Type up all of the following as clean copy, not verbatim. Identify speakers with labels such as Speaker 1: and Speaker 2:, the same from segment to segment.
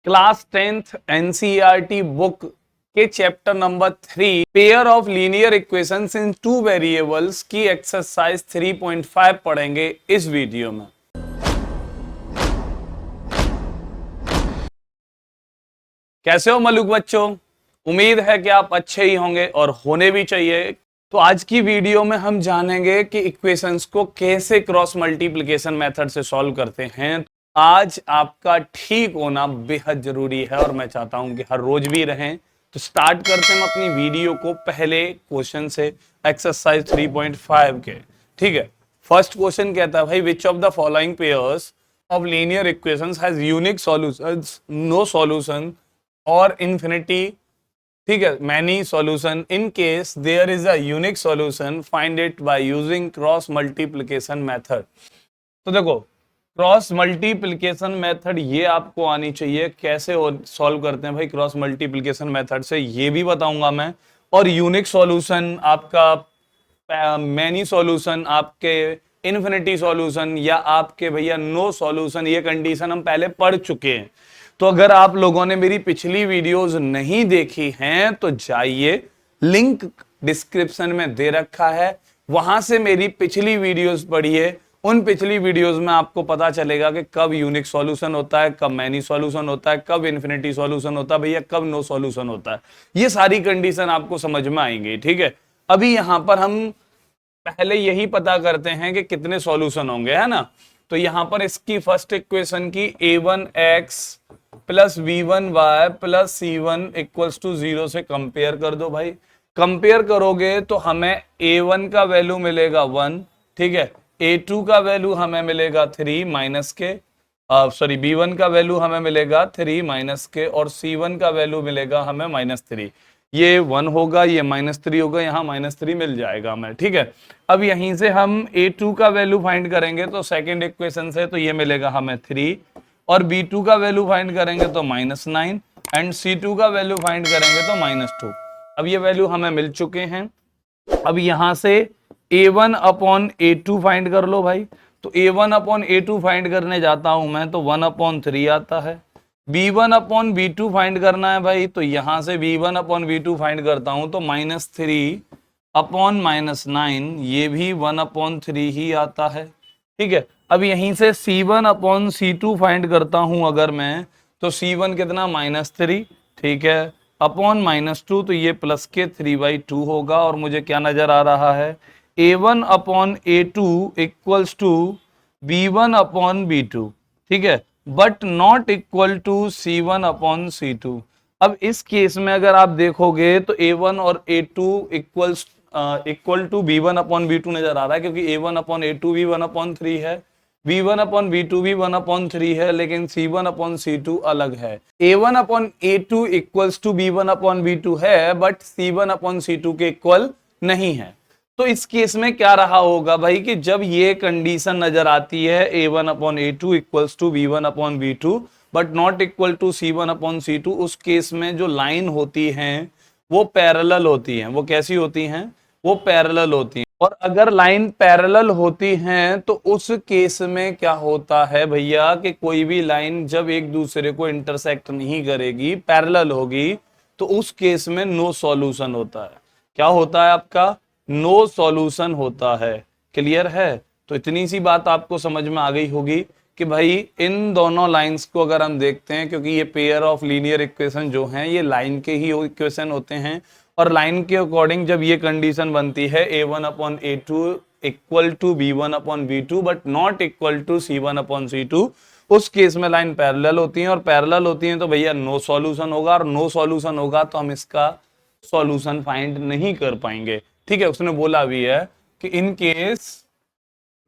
Speaker 1: Class 10th NCERT book के chapter number 3 pair of linear equations in two variables की exercise 3.5 पढ़ेंगे इस video में। कैसे हो मलूक बच्चों? उम्मीद है कि आप अच्छे ही होंगे और होने भी चाहिए। तो आज की वीडियो में हम जानेंगे कि इक्वेशंस को कैसे क्रॉस मल्टीप्लिकेशन मेथड से सॉल्व करते हैं। आज आपका ठीक होना बेहद जरूरी है और मैं चाहता हूं कि हर रोज भी रहें। तो स्टार्ट करते हैं अपनी वीडियो को पहले क्वेश्चन से, एक्सरसाइज 3.5 के। ठीक है, फर्स्ट क्वेश्चन कहता है भाई which of the following pairs of linear equations has unique solutions, no solution और इन्फिनिटी। ठीक है, many solution. In case there is a unique solution find it by using cross multiplication method. तो देखो, cross multiplication method ये आपको आनी चाहिए। कैसे सॉल्व करते हैं भाई क्रॉस मल्टीप्लिकेशन मेथड से, ये भी बताऊंगा मैं। और यूनिक सॉल्यूशन आपका, मैनी सॉल्यूशन आपके, इन्फिनिटी सॉल्यूशन या आपके भैया नो सॉल्यूशन, ये कंडीशन हम पहले पढ़ चुके हैं। तो अगर आप लोगों ने मेरी पिछली वीडियोस नहीं देखी हैं तो जाइए, लिंक डिस्क्रिप्शन में दे रखा है, वहां से मेरी पिछली वीडियोस पढ़िए। उन पिछली वीडियोस में आपको पता चलेगा कि कब यूनिक सॉल्यूशन होता है, कब मैनी सॉल्यूशन होता है, कब इन्फिनिटी सॉल्यूशन होता है भैया, कब नो सॉल्यूशन होता है। ये सारी कंडीशन आपको समझ में आएंगी। ठीक है, अभी यहां पर हम पहले यही पता करते हैं कि कितने सॉल्यूशन होंगे, है ना। तो यहां पर इसकी फर्स्ट इक्वेशन की a1x plus b1y plus c1 equals to 0 से कंपेयर कर दो भाई। कंपेयर करोगे तो हमें a1 का वैल्यू मिलेगा 1, ठीक है, a2 का वैल्यू हमें मिलेगा 3 माइनस के, सॉरी b1 का वैल्यू हमें मिलेगा 3 माइनस के, और c1 का वैल्यू मिलेगा हमें -3। ये 1 होगा, ये -3 होगा, यहाँ -3 मिल जाएगा हमें। ठीक है, अब यहीं से हम a2 का वैल्यू फाइंड करेंगे तो सेकंड इक्वेशन से, तो ये मिलेगा हमें 3, और b2 का वैल्यू फाइंड करेंगे तो -9, एंड c2 का वैल्यू फाइंड करेंगे तो -2। अब ये वैल्यू हमें मिल चुके हैं। अब यहां से a1 अपॉन a2 फाइंड कर लो भाई। तो a1 अपॉन a2 फाइंड करने जाता हूं मैं तो 1/3 आता है। b1 अपॉन b2 फाइंड करना है भाई, तो यहां से b1 अपॉन b2 फाइंड करता हूं तो -3 अपॉन -9, ये भी 1/3 ही आता है। ठीक है, अब यहीं से c1 अपॉन c2 फाइंड करता हूं अगर मैं, तो c1 कितना -3, ठीक है, अपॉन -2, तो ये प्लस के 3/2 होगा। और मुझे क्या नजर आ रहा है, a1 upon a2 equals to b1 upon b2, ठीक है, but not equal to c1 upon c2। अब इस केस में अगर आप देखोगे तो a1 और a2 equal to b1 upon b2 नजर आ रहा है, क्योंकि a1 अपॉन a2 भी 1/3 है, b1 अपॉन b2 भी 1/3 है, लेकिन c1 अपॉन c2 अलग है। a1 upon a2 equals to b1 upon b2 है, बट c1 अपॉन c2 के इक्वल नहीं है। तो इस केस में क्या रहा होगा भाई कि जब ये कंडीशन नजर आती है a1 upon a2 equals to b1 upon b2 but not equal to c1 upon c2, उस केस में जो लाइन होती हैं वो पैरेलल होती हैं। वो कैसी होती हैं? वो पैरेलल होती हैं। और अगर लाइन पैरेलल होती हैं तो उस केस में क्या होता है भैया कि कोई भी लाइन जब एक दूसरे को इंटरसेक्ट नहीं करेगी, पैरेलल होगी, तो उस केस में नो सॉल्यूशन होता है। क्या होता है आपका? नो सॉल्यूशन होता है। क्लियर है? तो इतनी सी बात आपको समझ में आ गई होगी कि भाई इन दोनों लाइंस को अगर हम देखते हैं, क्योंकि ये पेयर ऑफ लीनियर इक्वेशन जो हैं ये लाइन के ही इक्वेशन होते हैं, और लाइन के अकॉर्डिंग जब ये कंडीशन बनती है a1 upon a2 equal to b1 upon b2 but not equal to c1 upon c2, उस केस में लाइन पैरेलल होती है, और पैरेलल होती है तो भैया नो सॉल्यूशन होगा, और नो सॉल्यूशन होगा तो हम इसका सॉल्यूशन फाइंड नहीं कर पाएंगे। ठीक है, उसने बोला भी है कि in case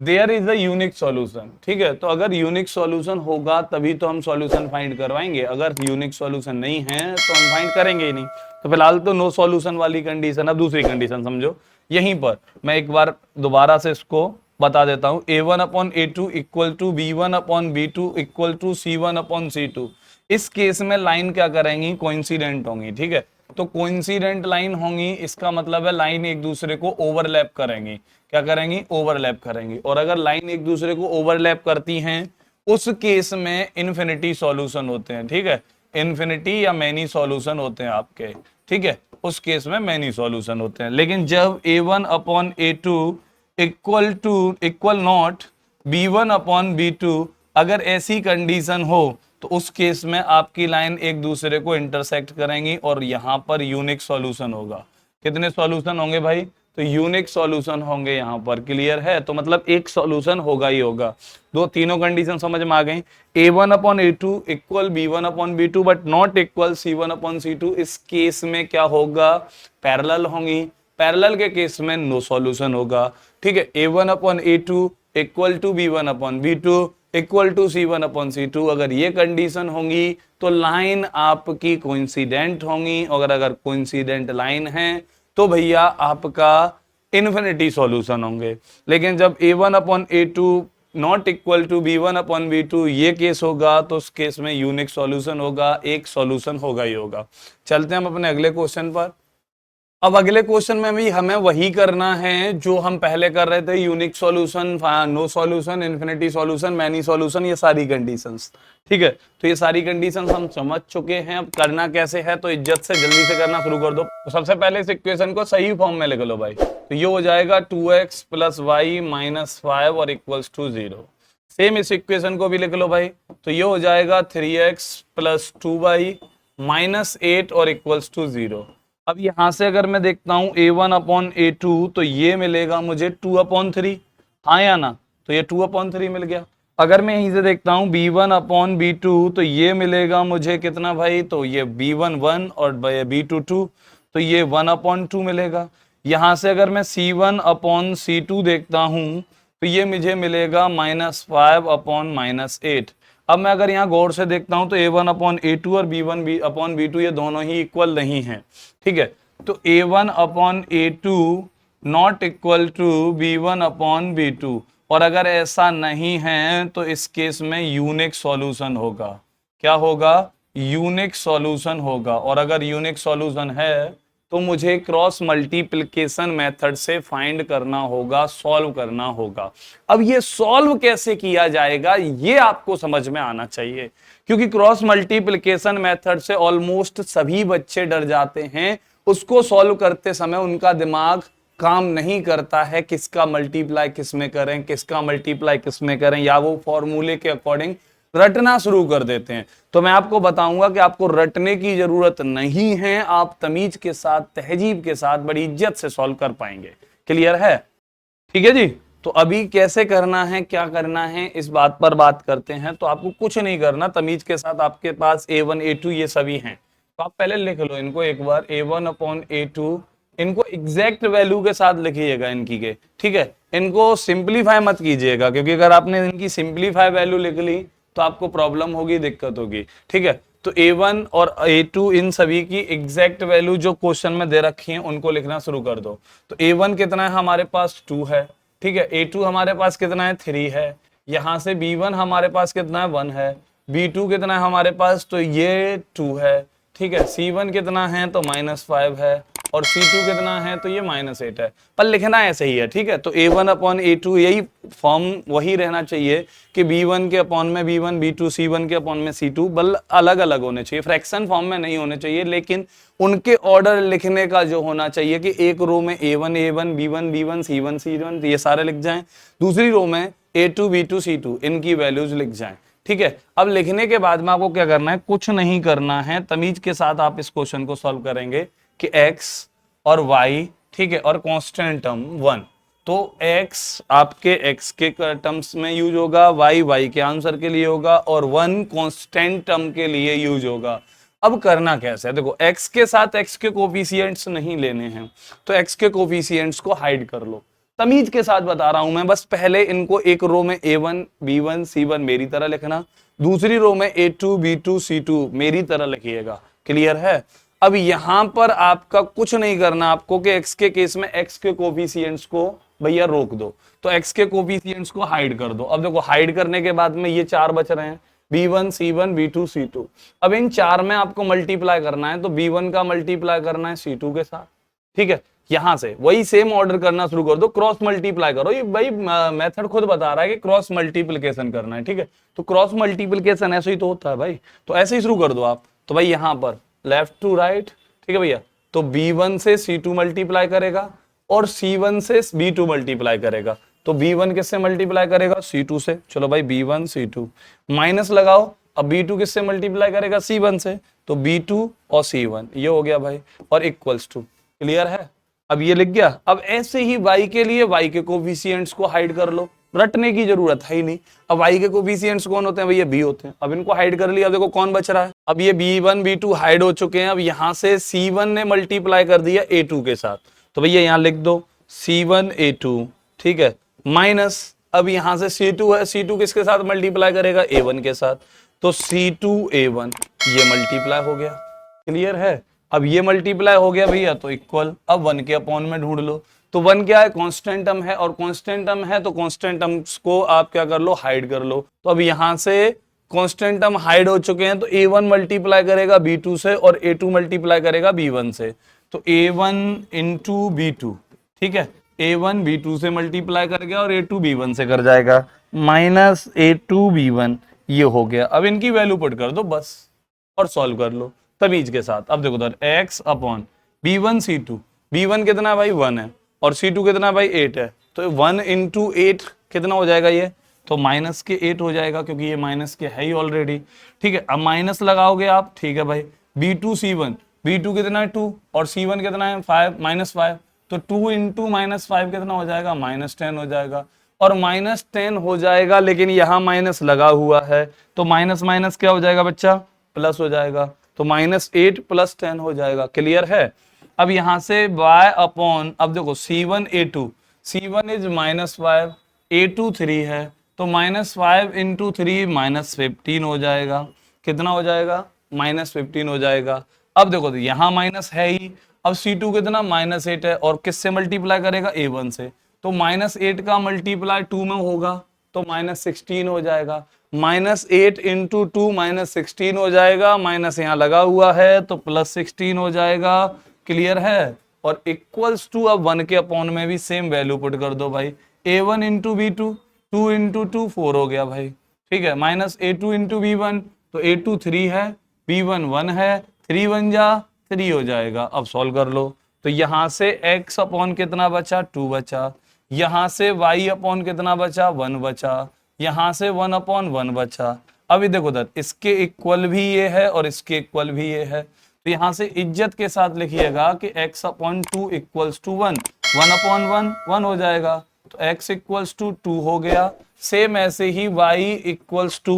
Speaker 1: there is a unique solution. ठीक है, तो अगर यूनिक सॉल्यूशन होगा तभी तो हम सॉल्यूशन फाइंड करवाएंगे, अगर यूनिक सॉल्यूशन नहीं है तो हम फाइंड करेंगे ही नहीं। तो फिलहाल तो नो सॉल्यूशन वाली कंडीशन। अब दूसरी कंडीशन समझो, यहीं पर मैं एक बार दोबारा से इसको बता देता हूं। a1 upon a2 equal to b1 upon b2 equal to c1 upon c2। इस केस में लाइन क्या करेंगी? कोइंसिडेंट होंगी। ठीक है, तो कोइंसिडेंट लाइन होंगी, इसका मतलब है लाइन एक दूसरे को ओवरलैप करेंगी। क्या करेंगी? ओवरलैप करेंगी। और अगर लाइन एक दूसरे को ओवरलैप करती हैं उस केस में इन्फिनिटी सॉल्यूशन होते हैं। ठीक है, इन्फिनिटी या मैनी सॉल्यूशन होते हैं आपके, ठीक है, उस केस में मैनी सॉल्यूशन होते हैं। लेकिन जब a1 upon a2 equal not b1 upon b2, अगर ऐसी कंडीशन हो तो उस केस में आपकी लाइन एक दूसरे को इंटरसेक्ट करेंगी और यहां पर यूनिक सॉल्यूशन होगा। कितने सॉल्यूशन होंगे भाई? तो यूनिक सॉल्यूशन होंगे यहां पर। क्लियर है? तो मतलब एक सॉल्यूशन होगा ही होगा। दो तीनों कंडीशन समझ में आ गई। a1 upon a2 equal b1 upon b2 but not equal c1 upon c2, इस केस में क्या होगा? पैरेलल होंगी। पैरेलल के केस में नो सॉल्यूशन होगा। ठीक है, a1 upon a2 equal to b1 upon b2 equal to c1 upon c2, अगर ये कंडीशन होंगी तो लाइन आपकी कोइंसिडेंट होंगी। अगर कोइंसिडेंट लाइन है तो भैया आपका इन्फिनिटी सॉल्यूशन होंगे। लेकिन जब a1 upon a2 not equal to b1 upon b2 ये केस होगा तो उस केस में यूनिक सॉल्यूशन होगा, एक सॉल्यूशन होगा ही होगा। चलते हैं हम अपने अगले क्वेश्चन पर। अब अगले क्वेश्चन में भी हमें वही करना है जो हम पहले कर रहे थे, unique solution, no solution, infinity solution, many solution, ये सारी कंडीशंस। ठीक है, तो ये सारी कंडीशंस हम समझ चुके हैं। अब करना कैसे है, तो इज्जत से जल्दी से करना शुरू कर दो। तो सबसे पहले इस इक्वेशन को सही फॉर्म में लिख लो भाई। तो ये हो जाएगा 2x प्लस वाई माइनस 5 और इक्वल्स टू 0। सेम इस इक्वेशन को भी लिख लो भाई। तो ये हो जाएगा 3x प्लस 2y माइनस 8 और इक्वल्स टू 0। अब यहां से अगर मैं देखता हूं a1 अपॉन a2 तो ये मिलेगा मुझे 2 अपॉन 3, हाँ या ना? तो ये 2 अपॉन 3 मिल गया। अगर मैं यहीं से देखता हूं b1 अपॉन b2 तो ये मिलेगा मुझे कितना भाई? तो ये b1 1 और b2 2, तो ये 1 अपॉन 2 मिलेगा। यहां से अगर मैं c1 अपॉन c2 देखता हूं तो ये मुझे मिलेगा -5 अपॉन -8। अब मैं अगर यहाँ गौर से देखता हूं तो a1 अपॉन a2 और b1 अपॉन b2 ये दोनों ही इक्वल नहीं है। ठीक है, तो a1 upon a2 not equal to b1 upon b2, और अगर ऐसा नहीं है तो इस केस में यूनिक सॉल्यूशन होगा। क्या होगा? यूनिक सॉल्यूशन होगा। और अगर यूनिक सॉल्यूशन है तो मुझे क्रॉस मल्टीप्लिकेशन मेथड से फाइंड करना होगा, सॉल्व करना होगा। अब ये सॉल्व कैसे किया जाएगा ये आपको समझ में आना चाहिए, क्योंकि क्रॉस मल्टीप्लिकेशन मेथड से ऑलमोस्ट सभी बच्चे डर जाते हैं। उसको सॉल्व करते समय उनका दिमाग काम नहीं करता है, किसका मल्टीप्लाई किस में करें, किसका मल्टीप्लाई किस में करें, या वो फॉर्मूले के अकॉर्डिंग रटना शुरू कर देते हैं। तो मैं आपको बताऊंगा कि आपको रटने की जरूरत नहीं है, आप तमीज के साथ, तहजीब के साथ, बड़ी इज्जत से सॉल्व कर पाएंगे। क्लियर है? ठीक है जी। तो अभी कैसे करना है, क्या करना है, इस बात पर बात करते हैं। तो आपको कुछ नहीं करना, तमीज के साथ आपके पास a1 a2 ये सभी हैं, तो आप पहले लिख लो इनको एक बार। a1 अपॉन a2 इनको एग्जैक्ट वैल्यू के साथ लिखिएगा इनकी के। ठीक है, इनको सिंप्लीफाई मत कीजिएगा, क्योंकि अगर आपने इनकी सिंप्लीफाई वैल्यू लिख ली तो आपको प्रॉब्लम होगी, दिक्कत होगी। ठीक है, तो a1 और a2 इन सभी की एग्जैक्ट वैल्यू जो क्वेश्चन में दे रखी है उनको लिखना शुरू कर दो। तो a1 कितना है हमारे पास? 2 है। ठीक है, a2 हमारे पास कितना है? 3 है। यहां से b1 हमारे पास कितना है? 1 है। b2 कितना है हमारे पास? तो ये 2 है। ठीक है, c1 कितना है? तो -5 है। और c2 कितना है? तो ये -8 है। पर लिखना ऐसे ही है। ठीक है, तो a1 अपॉन a2 यही फॉर्म वही रहना चाहिए कि b1 के अपॉन में b1, b2 c1 के अपॉन में c2, बल अलग अलग होने चाहिए, फ्रैक्शन फॉर्म में नहीं होने चाहिए। लेकिन उनके ऑर्डर लिखने का जो होना चाहिए कि एक रो में a1 a1 b1 b1 c1 c1 ये सारे लिख जाएं, दूसरी रो में a2 b2 c2 इनकी वैल्यूज लिख जाएं। ठीक है, अब लिखने के बाद में आपको क्या करना है? कुछ नहीं करना है, तमीज के साथ आप इस क्वेश्चन को सॉल्व करेंगे कि x और y, ठीक है, और कांस्टेंट टर्म 1, तो x आपके x के टर्म्स में यूज होगा, y के आंसर के लिए होगा, और 1 कांस्टेंट टर्म के लिए यूज होगा। अब करना कैसे है? देखो, x के साथ x के कोफिशिएंट्स नहीं लेने हैं, तो x के कोफिशिएंट्स को हाइड कर लो। तमीज के साथ बता रहा हूं मैं, बस पहले इनको एक रो में a1 b1 c1 मेरी तरह लिखना, दूसरी रो में a2 b2 c2 मेरी तरह लिखिएगा। क्लियर है? अब यहां पर आपका कुछ नहीं करना आपको कि x के केस में x के कोफिशिएंट्स को भैया रोक दो, तो x के कोफिशिएंट्स को हाइड कर दो। अब देखो, हाइड करने के बाद में ये 4 बच रहे हैं, b1 c1 b2 c2। अब इन 4 में आपको मल्टीप्लाई करना है, तो b1 का मल्टीप्लाई करना है c2 के साथ। ठीक है, यहां से वही सेम ऑर्डर करना शुरू कर दो, क्रॉस मल्टीप्लाई करो। ये भाई मेथड खुद बता रहा है कि क्रॉस मल्टीप्लिकेशन करना है। ठीक है, तो क्रॉस मल्टीप्लिकेशन ऐसे ही तो होता है भाई, तो ऐसे ही शुरू कर दो आप। तो भाई यहाँ पर लेफ्ट टू राइट, ठीक है भैया, तो B1 से C2 मल्टीप्लाई करेगा और C1 से B2 मल्टीप्लाई करेगा। तो B1 किससे मल्टीप्लाई करेगा? C2 से। चलो भाई B1 C2 माइनस लगाओ, अब B2 किससे मल्टीप्लाई करेगा? C1 से। तो B2 और C1 ये हो गया भाई, और इक्वल्स टू। क्लियर है? अब ये लिख गया। अब ऐसे ही y के लिए y के कोफिशिएंट्स को हाइड कर लो, रटने की जरूरत है ही नहीं। अब y के कोफिशिएंट्स कौन होते हैं भैया? b होते हैं। अब इनको हाइड कर लिया, अब देखो कौन बच रहा है। अब ये b1 b2 हाइड हो चुके हैं। अब यहां से c1 ने मल्टीप्लाई कर दिया a2 के साथ, तो भैया यहां लिख दो c1 a2, ठीक है, माइनस अब यहां से c2 है, c2 किसके साथ मल्टीप्लाई करेगा? a1 के साथ, तो c2 a1 ये मल्टीप्लाई हो गया। क्लियर है? अब ये मल्टीप्लाई हो गया भैया, तो इक्वल। अब 1 के अपॉन में ढूंढ लो, तो 1 क्या है? कांस्टेंट टर्म है, और कांस्टेंट टर्म है तो कांस्टेंट टर्म्स को आप क्या कर लो? हाइड कर लो। तो अब यहां से कांस्टेंट टर्म हाइड हो चुके हैं, तो a1 मल्टीप्लाई करेगा b2 से और a2 मल्टीप्लाई करेगा b1 से, तो a1 इंटू b2, ठीक है, a1 b2 से मल्टीप्लाई कर गया और a2 b1 से कर जाएगा, माइनस a2 b1 ये हो गया। अब इनकी वैल्यू पुट कर दो बस और सॉल्व कर लो तमीज के साथ। अब देखो उधर x upon b1 c2, b1 कितना भाई? 1 है, और c2 कितना भाई? 8 है, तो 1 इंटू 8 कितना हो जाएगा ये? तो माइनस के 8 हो जाएगा, क्योंकि ये माइनस के है ही ऑलरेडी। ठीक है, अब माइनस लगाओगे आप, ठीक है भाई, b2 c1, b2 कितना है? 2, और c1 कितना है? 5, -5, तो 2 इंटू -5 कितना हो जाएगा? -10 हो जाएगा, और -10 हो जाएगा, लेकिन यहाँ माइनस लगा हुआ है, तो माइनस माइनस क्या हो जाएगा बच्चा? प्लस हो जाएगा, तो -8 + 10 हो जाएगा। क्लियर है? अब यहां से y अपॉन, अब देखो c1 a2, c1 is -5, a2 3 है, तो -5 इंटू 3 -15 हो जाएगा। कितना हो जाएगा? -15 हो जाएगा। अब देखो यहाँ माइनस है ही, अब c2 कितना? -8 है, और किससे मल्टीप्लाई करेगा? a1 से, तो -8 का मल्टीप्लाई 2 में होगा, तो -16 हो जाएगा। -8 इंटू 2 -16 हो जाएगा, माइनस यहाँ लगा हुआ है तो +16 हो जाएगा। क्लियर है? और इक्वल्स टू, अब 1 के अपॉन में भी सेम वैल्यू पुट कर दो भाई, a1 इंटू b2, 2 इंटू 2 4 हो गया भाई, ठीक है, माइनस a2 इंटू b1, तो a2 3 है, b1 1 है, 3 1 जा 3 हो जाएगा। अब सॉल्व कर लो, तो यहां से x अपॉन कितना बचा? 2 बचा, यहां से y अपॉन कितना बचा? 1 बचा, यहां से 1 अपॉन 1 बचा। अभी देखो उधर इसके इक्वल भी ये है और इसके इक्वल भी ये है, तो यहां से इज्जत के साथ लिखिएगा कि x upon 2 equals to 1, 1 upon 1 1 हो जाएगा, तो x इक्वल्स टू 2 हो गया। सेम ऐसे ही y इक्वल्स टू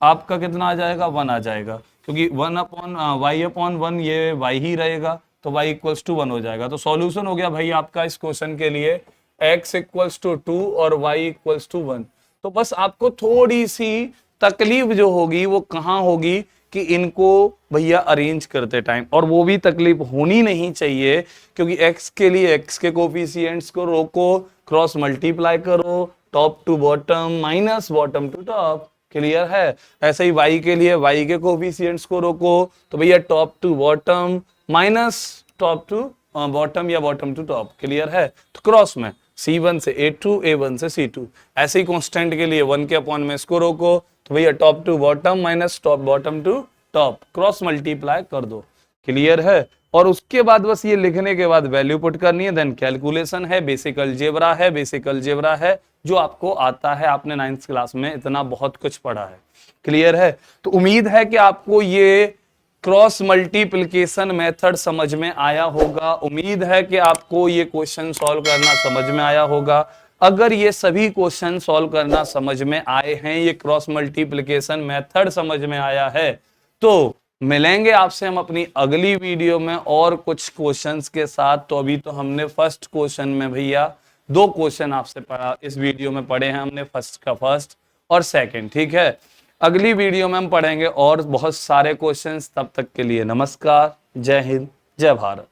Speaker 1: आपका कितना आ जाएगा? 1 आ जाएगा, क्योंकि 1 अपॉन y अपॉन 1 ये y ही रहेगा, तो y इक्वल्स टू 1 हो जाएगा। तो सॉल्यूशन हो गया भाई आपका इस क्वेश्चन के लिए, x इक्वल्स टू 2 और y इक्वल्स टू 1। तो बस आपको थोड़ी सी तकलीफ जो होगी वो कहाँ होगी कि इनको भैया अरेंज करते टाइम, और वो भी तकलीफ होनी नहीं चाहिए, क्योंकि x के लिए x के कोफिशिएंट्स को रोको, क्रॉस मल्टीप्लाई करो, top to bottom minus bottom to top. Clear है? ऐसे ही y के लिए y के कोफिशिएंट्स को रोको, तो भैया top to bottom minus top to bottom या बॉटम टू टॉप। क्लियर है? तो क्रॉस में C1 से A2, A1 से C2, ऐसे ही कांस्टेंट के लिए 1 के अपॉन में इसको रोको, तो भैया top to bottom minus top bottom to top, cross multiply कर दो। क्लियर है? और उसके बाद बस ये लिखने के बाद वैल्यू पुट करनी है, देन कैलकुलेशन है, बेसिक अलजेब्रा है, बेसिक अलजेब्रा है जो आपको आता है, आपने 9th क्लास में इतना बहुत कुछ पढ़ा है। क्लियर है? तो उम्मीद है कि आपको ये क्रॉस मल्टीप्लिकेशन मेथड समझ में आया होगा। उम्मीद है कि आपको ये क्वेश्चन सॉल्व करना समझ में आया होगा। अगर ये सभी क्वेश्चन सॉल्व करना समझ में आए हैं, ये क्रॉस मल्टीप्लिकेशन मेथड समझ में आया है, तो मिलेंगे आपसे हम अपनी अगली वीडियो में और कुछ क्वेश्चंस के साथ। तो अभी तो हमने फर्स्ट क्वेश्चन में भैया 2 क्वेश्चन आपसे इस वीडियो में पढ़े हैं हमने, फर्स्ट का फर्स्ट और सेकंड। ठीक है, अगली वीडियो में हम पढ़ेंगे और बहुत सारे क्वेश्चंस। तब तक के लिए नमस्कार, जय हिंद, जय भारत।